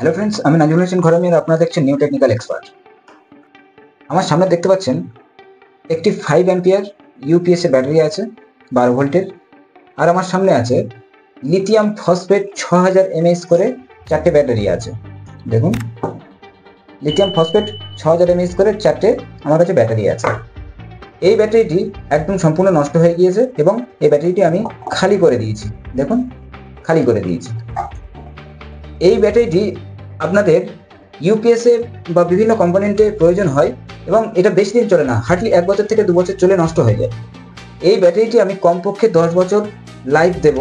Hello friends, আমি নাজমুল হোসেন ঘরামি আর আপনারা দেখছেন নিউ টেকনিক্যাল এক্সপার্ট। আমার সামনে দেখতে পাচ্ছেন একটি 5 অ্যাম্পিয়ার ইউপিএস এর ব্যাটারি আছে 12 ভোল্টের। আর আমার সামনে আছে লিথিয়াম ফসফেট 6000 mAh করে চারটে ব্যাটারি আছে। দেখুন, লিথিয়াম ফসফেট 6000 mAh করে চারটে আমার কাছে ব্যাটারি আছে। এই ব্যাটারিটি একদম সম্পূর্ণ নষ্ট হয়ে গিয়েছে এবং এই ব্যাটারিটি আমি খালি করে দিয়েছি। দেখুন, খালি করে দিয়েছি। এই ব্যাটারিটি আপনাদের ইউপিএসে বা বিভিন্ন কম্পোনেন্টে প্রয়োজন হয় এবং এটা বেশি দিন চলে না, হার্ডলি 1 বছর থেকে 2 বছর চলে নষ্ট হয়ে যায়। এই ব্যাটারিটি আমি কমপক্ষে 10 বছর লাইফ দেব।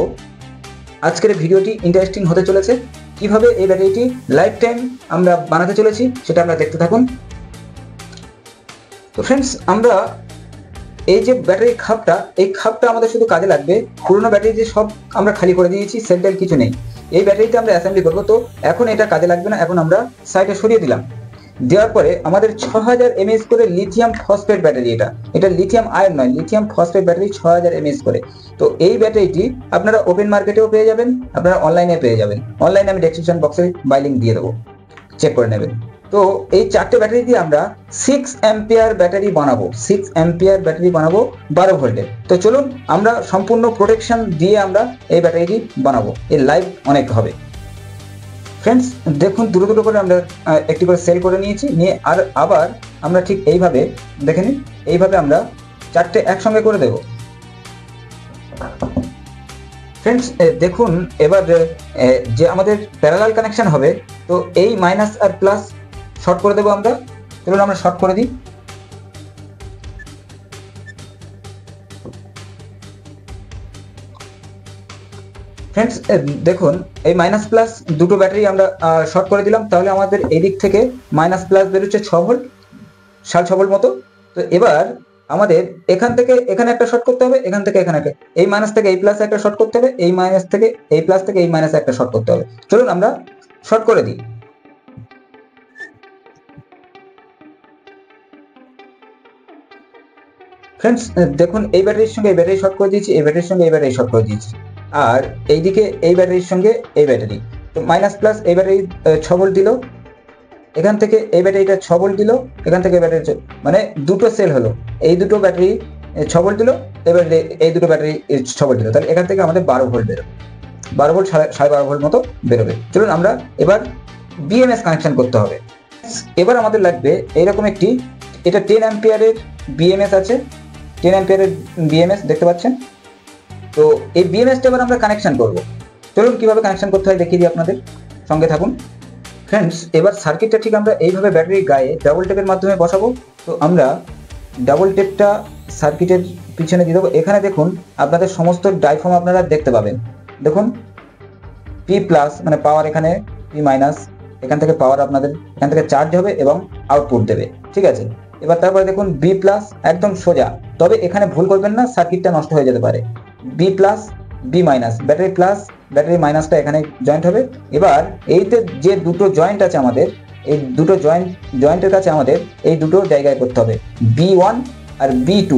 আজকের ভিডিওটি ইন্টারেস্টিং হতে চলেছে। কিভাবে এই ব্যাটারিটি লাইফ টাইম আমরা বানাতে চলেছি সেটা আমরা দেখতে থাকুন। তো ফ্রেন্ডস, আমরা এই যে ব্যাটারির খাপটা, এই খাপটা আমাদের শুধু কাজে লাগবে। পুরোনো ব্যাটারি সব আমরা খালি করে দিয়েছি, সেল টেল কিছু নেই। এই ব্যাটারিতে আমরা অ্যাসেম্বলি করবো, তো এখন এটা কাজে লাগবে না, এখন আমরা সাইডে সরিয়ে দিলাম। দেওয়ার পরে আমাদের 6000 mAh করে লিথিয়াম ফসফেট ব্যাটারি, এটা লিথিয়াম আয়ন নয়, লিথিয়াম ফসফেট ব্যাটারি 6000 mAh করে। তো এই ব্যাটারিটি আপনারা ওপেন মার্কেটেও পেয়ে যাবেন, আপনারা অনলাইনে পেয়ে যাবেন। অনলাইনে আমি ডেসক্রিপশন বক্সে বাই লিঙ্ক দিয়ে দেবো, চেক করে নেবেন। তো এই চারটে ব্যাটারি দিয়ে আমরা 6 অ্যাম্পিয়ার ব্যাটারি বানাবো, 6 অ্যাম্পিয়ার ব্যাটারি বানাবো 12 ভোল্টের। তো চলুন আমরা সম্পূর্ণ প্রোটেকশন দিয়ে আমরা এই ব্যাটারিটি বানাবো, এর লাইফ অনেক হবে। ফ্রেন্ডস দেখুন, দুটো দুটো করে আমরা একটি করে সেল করে নিয়েছি, নিয়ে আর আবার আমরা ঠিক এইভাবে দেখে নিন, এইভাবে আমরা চারটে একসঙ্গে করে দেব। ফ্রেন্ডস দেখুন, এবার যে আমাদের প্যারালাল কানেকশন হবে, তো এই মাইনাস আর প্লাস শর্ট করে দেবো আমরা। চলুন আমরা শর্ট করে দিই। ফ্রেন্ডস দেখুন, এই মাইনাস প্লাস দুটো ব্যাটারি আমরা শর্ট করে দিলাম, তাহলে আমাদের এই দিক থেকে মাইনাস প্লাস বেরোচ্ছে 6 ভোল্ট, 6.5 ভোল্ট মতো। তো এবার আমাদের এখান থেকে এখানে একটা শর্ট করতে হবে, এখান থেকে এখানে এই মাইনাস থেকে এই প্লাসে একটা শর্ট করতে হবে, এই মাইনাস থেকে এই প্লাস থেকে এই মাইনাসে একটা শর্ট করতে হবে। চলুন আমরা শর্ট করে দিই। ফ্রেন্ডস দেখুন, এই ব্যাটারির সঙ্গে এই ব্যাটারি শর্ট করে দিয়েছি, এই ব্যাটারির সঙ্গে এই ব্যাটারি শর্ট করে দিয়েছি, আর এইদিকে এই ব্যাটারির সঙ্গে এই ব্যাটারি। তো মাইনাস প্লাস এই ব্যাটারি 6 ভোল্ট দিল, এখান থেকে এই ব্যাটারিটা 6 ভোল্ট দিল, এখান থেকে ব্যাটারি মানে দুটো সেল হলো, এই দুটো ব্যাটারি 6 ভোল্ট দিল, এবার এই দুটো ব্যাটারি 6 ভোল্ট দিল, তাহলে এখান থেকে আমাদের 12 ভোল্ট বেরোবে, 12 ভোল্ট 12.5 ভোল্ট মতো বেরোবে। চলুন আমরা এবার বিএমএস কানেকশন করতে হবে। এবার আমাদের লাগবে এইরকম একটি, এটা 10 অ্যাম্পিয়ারের বিএমএস আছে, 10 অ্যাম্পিয়ারের বিএমএস দেখতে পাচ্ছেন। তো এই বিএমএসটা এবার আমরা কানেকশন করব। চলুন কিভাবে কানেকশন করতে হয় দেখিয়ে দিই আপনাদের, সঙ্গে থাকুন। ফ্রেন্ডস এবার সার্কিটটা ঠিক আমরা এইভাবে ব্যাটারির গায়ে ডাবল টেপের মাধ্যমে বসাবো। তো আমরা ডাবল টেপটা সার্কিটের পিছনে দিয়ে দেবো। এখানে দেখুন আপনাদের সমস্ত ডাইফর্ম আপনারা দেখতে পাবেন। দেখুন পি প্লাস মানে পাওয়ার, এখানে পি মাইনাস, এখান থেকে পাওয়ার আপনাদের এখান থেকে চার্জ হবে এবং আউটপুট দেবে, ঠিক আছে। এবার তারপরে দেখুন বি প্লাস একদম সোজা, তবে এখানে ভুল করবেন না, সার্কিটটা নষ্ট হয়ে যেতে পারে। B plus B minus, battery plus battery মাইনাসটা এখানে জয়েন্ট হবে। এবার এইতে যে দুটো জয়েন্ট আছে আমাদের, এই দুটো জয়েন্টের কাছে আমাদের এই দুটো জায়গায় করতে হবে, B1 আর B2,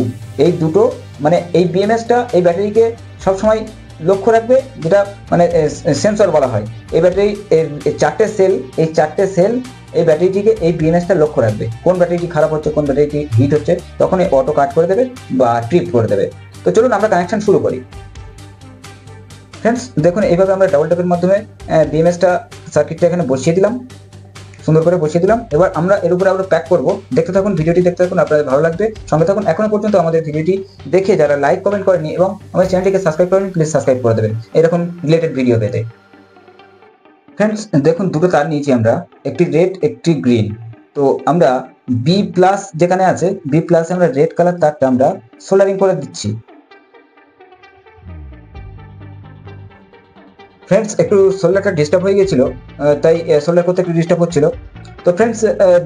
এই দুটো মানে এই বিএমএসটা এই ব্যাটারিকে সবসময় লক্ষ্য রাখবে, যেটা মানে সেন্সর বলা হয়। এই ব্যাটারি চারটে সেল, এই চারটে সেল এই ব্যাটারিটিকে এই বিএমএসটা লক্ষ্য রাখবে, কোন ব্যাটারিটি খারাপ হচ্ছে, কোন ব্যাটারিটি হিট হচ্ছে, তখন অটো কাট করে দেবে বা ট্রিপ করে দেবে। তো চলুন আমরা কানেকশন শুরু করি। ফ্রেন্ডস দেখুন, এইভাবে আমরা ডাবল টেপের মাধ্যমে বিএমএসটা সার্কিটটা এখানে বসিয়ে দিলাম, সুন্দর করে বসিয়ে দিলাম। এবার আমরা এর উপরে আবার প্যাক করবো। দেখতে থাকুন, ভিডিওটি দেখতে থাকুন, আপনাদের ভালো লাগবে, সঙ্গে থাকুন। এখনো পর্যন্ত আমাদের ভিডিওটি দেখে যারা লাইক কমেন্ট করেনি এবং আমাদের চ্যানেলটিকে সাবস্ক্রাইব করেনি, প্লিজ সাবস্ক্রাইব করে দেবেন এরকম রিলেটেড ভিডিও পেতে। ফ্রেন্ডস দেখুন, দুটো তার নিয়েছি আমরা, একটি রেড একটি গ্রিন। তো আমরা বি প্লাস যেখানে আছে, বি প্লাসে আমরা রেড কালার তারটা আমরা সোল্ডারিং করে দিচ্ছি। ফ্রেন্ডস একটু সোল্ডারটা ডিস্টার্ব হয়ে গেছিলো, তাই সোল্ডার করতে একটু ডিস্টার্ব হচ্ছিল। তো ফ্রেন্ডস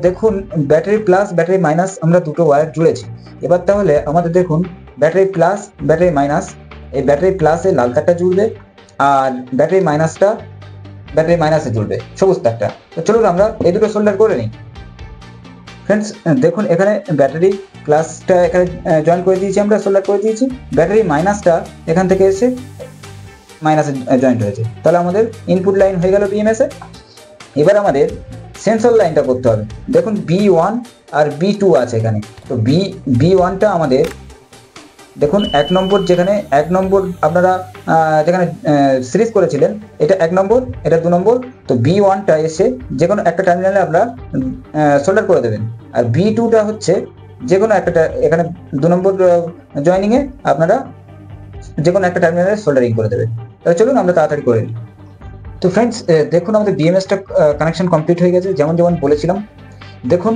দেখুন, ব্যাটারি প্লাস ব্যাটারি মাইনাস আমরা দুটো ওয়্যার জুড়েছি। এবার তাহলে আমাদের দেখুন ব্যাটারি প্লাস ব্যাটারি মাইনাস, এই ব্যাটারি প্লাসে লাল তারটা জুড়বে আর ব্যাটারি মাইনাসটা ব্যাটারি মাইনাসে জুড়বে সবুজ তারটা। তো চলুন আমরা এই দুটো সোল্ডার করে নিই। ফ্রেন্ডস দেখুন, এখানে ব্যাটারি প্লাসটা এখানে জয়েন করে দিয়েছি, আমরা সোল্ডার করে দিয়েছি, ব্যাটারি মাইনাসটা এখান থেকে এসে মাইনাসে জয়েন্ট হয়েছে, তাহলে আমাদের ইনপুট লাইন হয়ে গেল বিএমএস এ। এবার আমাদের সেন্সর লাইনটা করতে হবে। দেখুন B1 আর B2 আছে এখানে। তো B1টা আমাদের দেখুন 1 নম্বর, যেখানে 1 নম্বর আপনারা যেখানে সিরিজ করেছিলেন, এটা 1 নম্বর, এটা 2 নম্বর। তো B1টা এসে যে কোনো একটা টার্মিনালে আপনারা সোল্ডার করে দেবেন, আর B2টা হচ্ছে যে কোনো একটা এখানে 2 নম্বর জয়েনিংয়ে আপনারা যে কোনো একটা টার্মিনালে সোল্ডারিং করে দেবেন। তাহলে চলুন আমরা তাড়াতাড়ি করে নিই। তো ফ্রেন্ডস, দেখুন আমাদের BMS-টা কানেকশন কমপ্লিট হয়ে গেছে যেমন যেমন বলেছিলাম। দেখুন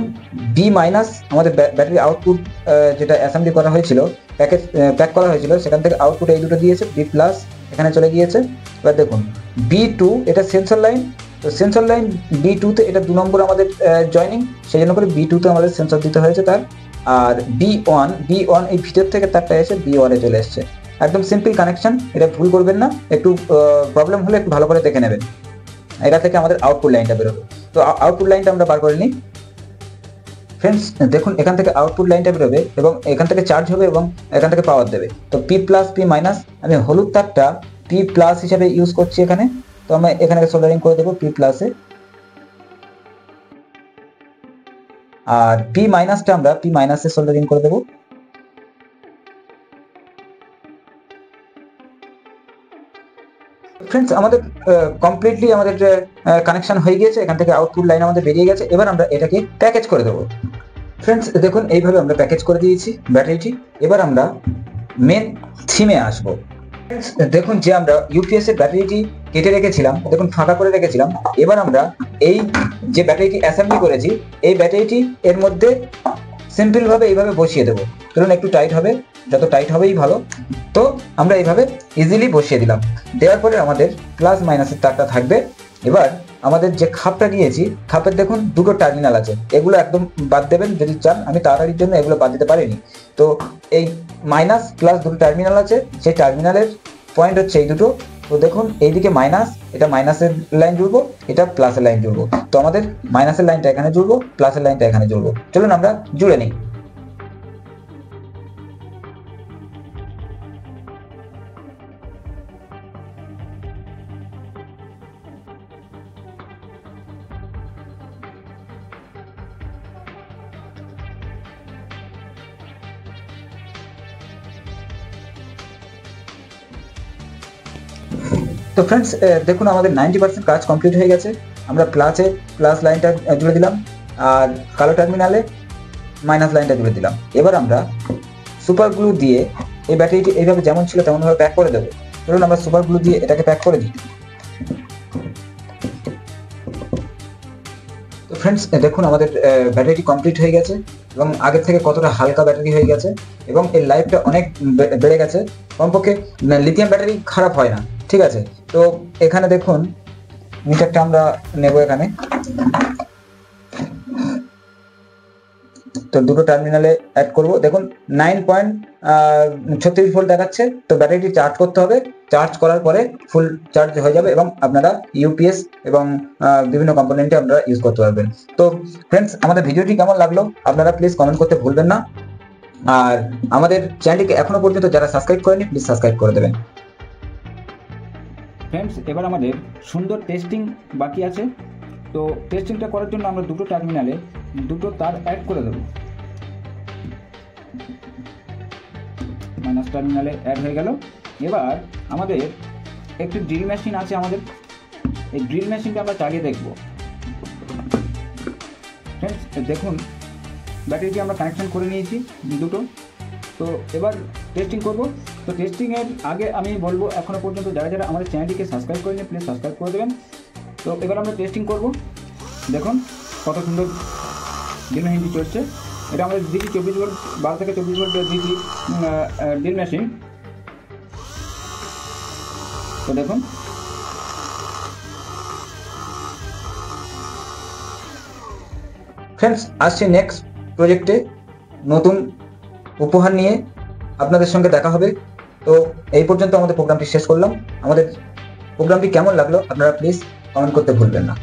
B- আমাদের ব্যাটারি আউটপুট যেটা অ্যাসেম্বলি করা হয়েছিল, প্যাক করা হয়েছিল, সেখান থেকে আউটপুট এই দুটো দিয়েছে। B+ এখানে চলে গিয়েছে। এবার দেখুন B2 এটা সেন্সর লাইন। তো সেন্সর লাইন B2-তে এটা 2 নম্বর আমাদের জয়েনিং, সেই জন্য করে B2-তে আমাদের সেন্সর দিতে হয়েছে তার। আর B1 এই ভিতর থেকে তারটা এসে B1-এ চলে এসছে। একদম সিম্পল কানেকশন, এটা ভুল করবেন না। একটু প্রবলেম হলে একটু ভালো করে দেখে নেবেন। এটা থেকে আমাদের আউটপুট লাইনটা বেরোবে। তো আউটপুট লাইনটা আমরা বার করে নিই। ফ্রেন্ডস, দেখুন এখান থেকে আউটপুট লাইনটা বেরোবে এবং এখান থেকে চার্জ হবে এবং এখান থেকে পাওয়ার দেবে। তো P+, P-, আমি হলুদ তারটা P+ হিসাবে ইউজ করছি এখানে। তো আমি এখানে সোল্ডারিং করে দেবো P+-এ, আর P-টা আমরা P-এ সোল্ডারিং করে দেবো। ফ্রেন্ডস, আমাদের কমপ্লিটলি আমাদের কানেকশন হয়ে গিয়েছে, এখান থেকে আউটপুট লাইন আমাদের বেরিয়ে গেছে। এবার আমরা এটাকে প্যাকেজ করে দেবো। ফ্রেন্ডস, দেখুন এইভাবে আমরা প্যাকেজ করে দিয়েছি ব্যাটারিটি। এবার আমরা মেন থিমে আসবো। ফ্রেন্ডস, দেখুন যে আমরা ইউপিএস এর ব্যাটারিটি কেটে রেখেছিলাম, দেখুন ফাঁকা করে রেখেছিলাম। এবার আমরা এই যে ব্যাটারিটি অ্যাসেম্বলি করেছি, এই ব্যাটারিটি এর মধ্যে সিম্পলভাবে এইভাবে বসিয়ে দেবো। ধরুন একটু টাইট হবে, যত টাইট হবেই ভালো। তো আমরা এইভাবে ইজিলি বসিয়ে দিলাম। দেওয়ার পরে আমাদের প্লাস-এর তারটা থাকবে। এবার আমাদের যে খাপটা নিয়েছি, খাপের দেখুন দুটো টার্মিনাল আছে, এগুলো একদম বাদ দেবেন যদি চান। আমি তাড়াতাড়ির জন্য এগুলো বাদ দিতে পারিনি। তো এই মাইনাস-প্লাস দুটো টার্মিনাল আছে, সেই টার্মিনালের পয়েন্ট হচ্ছে এই দুটো। তো দেখুন এইদিকে মাইনাস, এটা মাইনাসের লাইন জুড়বো, এটা প্লাসের লাইন জুড়বো। তো আমাদের মাইনাসের লাইনটা এখানে জুড়বো, প্লাসের লাইনটা এখানে জুড়বো। চলুন আমরা জুড়ে নিই। তো ফ্রেন্ডস, দেখুন আমাদের 90% কাজ কমপ্লিট হয়ে গেছে। আমরা প্লাস লাইনটা জুড়ে দিলাম, আর কালো টার্মিনালে মাইনাস লাইনটা জুড়ে দিলাম। এবার আমরা সুপার গ্লু দিয়ে এই ব্যাটারিটি এইভাবে যেমন ছিল তেমনভাবে প্যাক করে দেবো। ধরুন আমরা সুপার গ্লু দিয়ে এটাকে প্যাক করে দিই। তো ফ্রেন্ডস, দেখুন আমাদের ব্যাটারিটি কমপ্লিট হয়ে গেছে এবং আগের থেকে কতটা হালকা ব্যাটারি হয়ে গেছে এবং এর লাইফটা অনেক বেড়ে গেছে। কমপক্ষে লিথিয়াম ব্যাটারি খারাপ হয় না, ঠিক আছে। তো এখানে দেখুন মিটারটা আমরা নেব এখানে। তো দুটো টার্মিনালে অ্যাড করব। দেখুন 9.36 ভোল্ট দেখাচ্ছে। তো ব্যাটারিটি চার্জ করতে হবে, চার্জ করার পরে ফুল চার্জ হয়ে যাবে এবং আপনারা ইউপিএস এবং বিভিন্ন কম্পোনেন্টে আপনারা ইউজ করতে পারবেন। তো ফ্রেন্ডস, আমাদের ভিডিওটি কেমন লাগলো আপনারা প্লিজ কমেন্ট করতে ভুলবেন না। আর আমাদের চ্যানেলটিকে এখনো পর্যন্ত যারা সাবস্ক্রাইব করেনি, প্লিজ সাবস্ক্রাইব করে দেবেন। ফ্রেন্ডস, এবার আমাদের সুন্দর টেস্টিং বাকি আছে। তো টেস্টিংটা করার জন্য আমরা দুটো টার্মিনালে দুটো তার অ্যাড করে দেবো। মাইনাস টার্মিনালে অ্যাড হয়ে গেল। এবার আমাদের একটি ড্রিল মেশিন আছে আমাদের, এই ড্রিল মেশিনটা আমরা চালিয়ে দেখব। ফ্রেন্ডস, দেখুন ব্যাটারিটি আমরা কানেকশন করে নিয়েছি দুটো। তো এবার টেস্টিং করব। তো টেস্টিংয়ের আগে আমি বলবো এখনও পর্যন্ত যারা যারা আমাদের চ্যানেলটিকে সাবস্ক্রাইব করেনি প্লিজ সাবস্ক্রাইব করে দেবেন। তো এবার আমরা টেস্টিং করব। দেখুন কত সুন্দর ড্রিল মেশিনটি চলছে। এটা আমাদের ডিসি 24 ভোল্ট, 12 থেকে 24 ভোল্ট ডিসি ড্রিল মেশিন। তো দেখুন ফ্রেন্ডস, আসছে নেক্সট প্রজেক্টে নতুন উপহার নিয়ে আপনাদের সঙ্গে দেখা হবে। তো এই পর্যন্ত আমাদের প্রোগ্রামটি শেষ করলাম। আমাদের প্রোগ্রামটি কেমন লাগলো আপনারা প্লিজ কমেন্ট করতে ভুলবেন না।